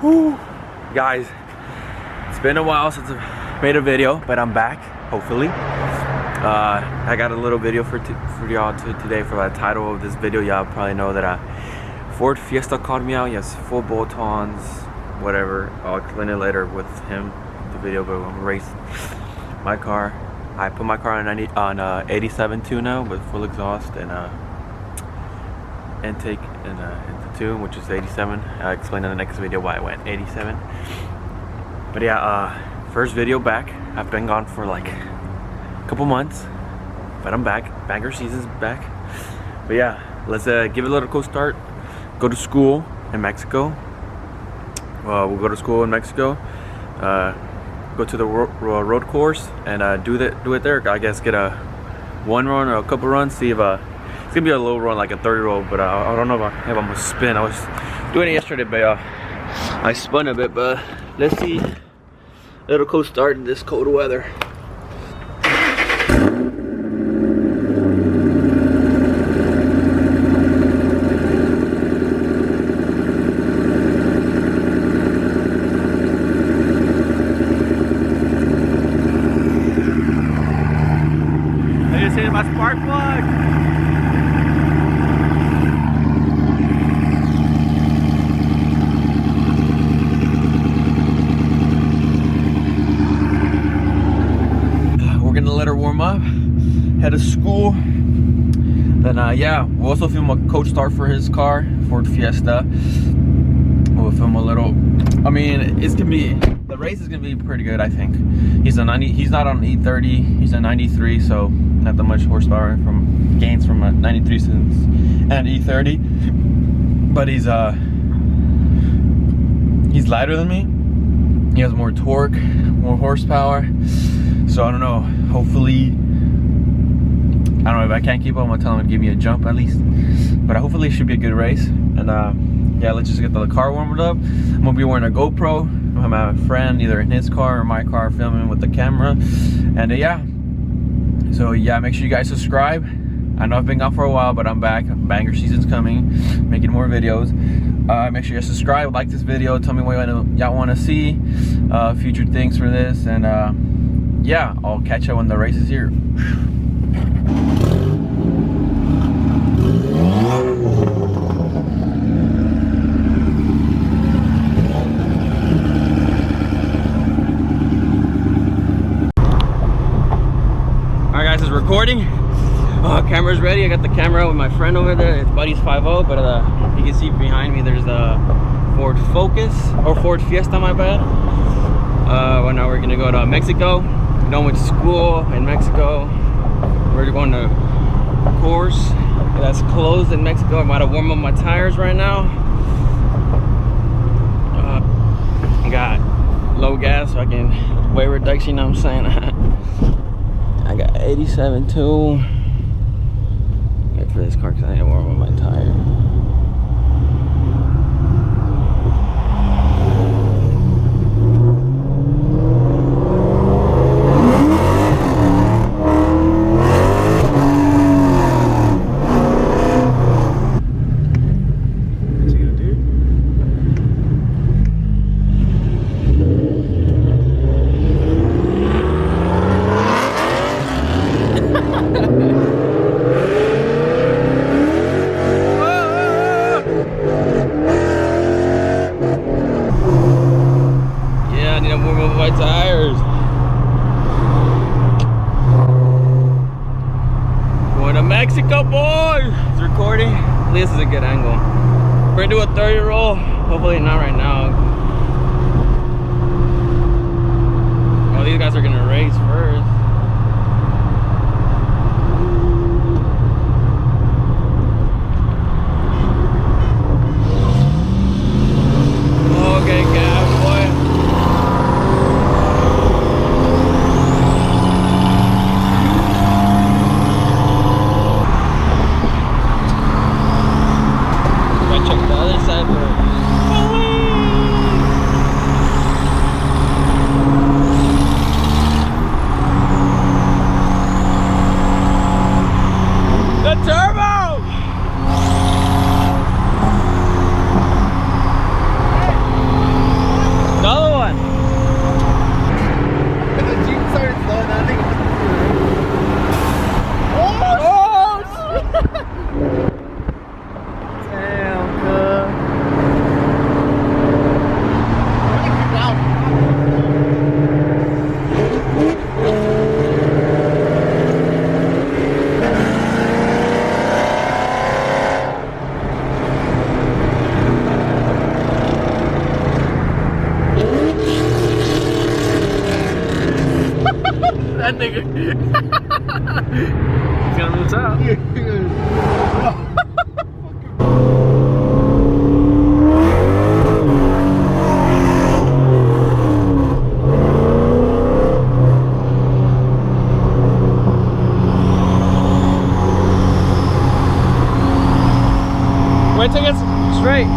Whew. Guys, it's been a while since I've made a video, but I'm back, hopefully. I got a little video for y'all today for the title of this video. Y'all probably know that Ford Fiesta called me out. Yes, full bolt-ons, whatever. I'll explain it later with him, the video, but I'm gonna race my car. I put my car on 87 tune now with full exhaust and intake and into tune, which is 87. I'll explain in the next video why I went 87. But yeah, first video back. I've been gone for like a couple months, but I'm back. Banger season's back. But yeah, let's give it a little cool start. Go to school in Mexico. We'll go to school in Mexico. Go to the road course and do it there. I guess get a one run or a couple runs. See if it's gonna be a low run, like a 30 roll. But I don't know if I'm gonna spin. I was doing it yesterday, but I spun a bit. But let's see. A little cool start in this cold weather. My spark plug. We're gonna let her warm up, head to school. Then yeah, we'll also film a coach start for his car, Ford Fiesta. We'll film a little. I mean, it's gonna be, the race is gonna be pretty good, I think. He's not on E30, he's a 93, so not that much horsepower from gains from a 93 and E30. But he's lighter than me. He has more torque, more horsepower. So I don't know. Hopefully, I don't know, if I can't keep up, I'm gonna tell him to give me a jump at least. But hopefully it should be a good race. And yeah, let's just get the car warmed up. I'm gonna be wearing a GoPro. I have my friend either in his car or my car filming with the camera. And yeah. So yeah, make sure you guys subscribe. I know I've been gone for a while, but I'm back. Banger season's coming, making more videos. Make sure you subscribe, like this video, tell me what y'all want to see, future things for this, and yeah, I'll catch you when the race is here. Recording. Camera's ready. I got the camera with my friend over there. His buddy's 5.0, but you can see behind me there's a Ford Focus, or Ford Fiesta, my bad. Well, now we're gonna go to Mexico. We're done with school in Mexico. We're going to course that's closed in Mexico. I might have warmed up my tires right now. Got low gas so I can weight reduction, you know what I'm saying? I got 87 too. Wait for this car because I need to warm up my tire. My tires. Going to Mexico, boys. It's recording. This is a good angle. We're gonna do a 30 roll. Hopefully not right now. Oh, these guys are gonna race first. Okay, gas, boy. that nigga. He's gonna move out. Wait till it gets straight.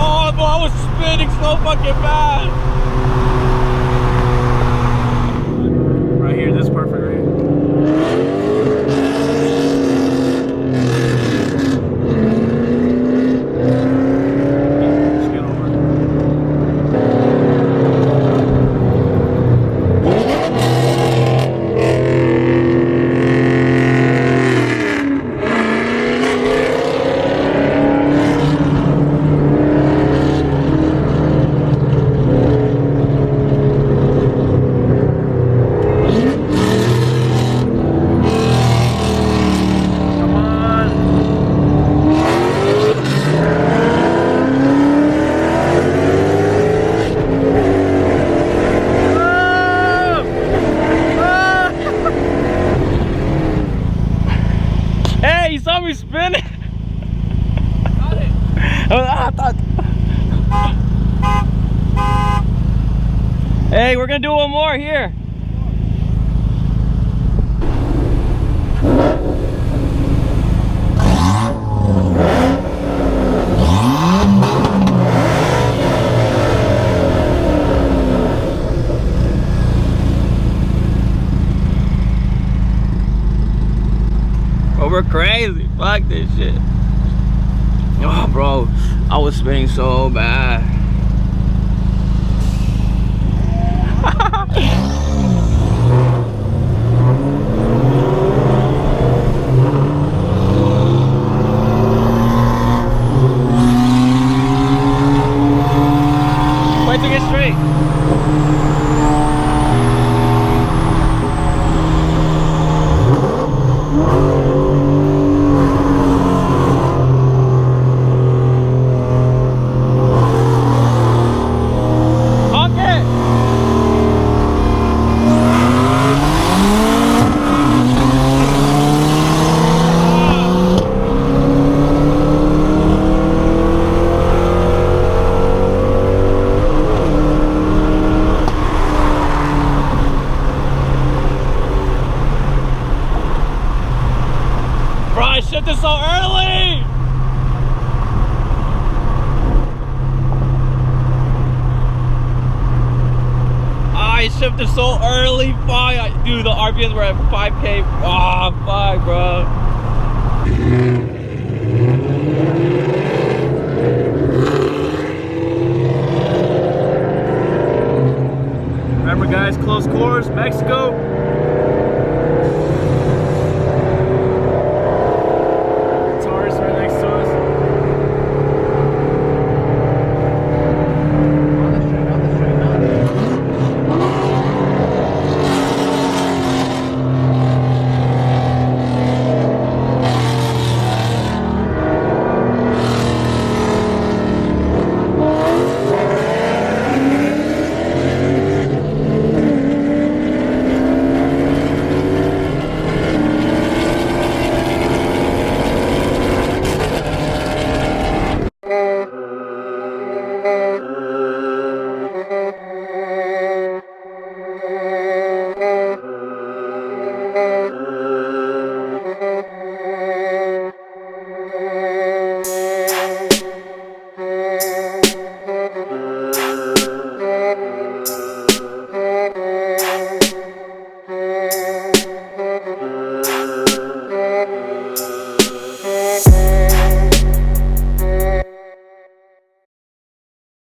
Oh, bro, I was spinning so fucking fast. Right here, this is perfect right here. Just get over it. You saw me spinning. Got it. I thought. Hey, we're gonna do one more here. Oh, we're crazy. Fuck this shit. Oh, bro, I was spinning so bad. Wait to get straight. I shifted so early! I shifted so early, fuck. Dude, the RPMs were at 5K. Ah, fuck, bro. Remember, guys, close quarters, Mexico.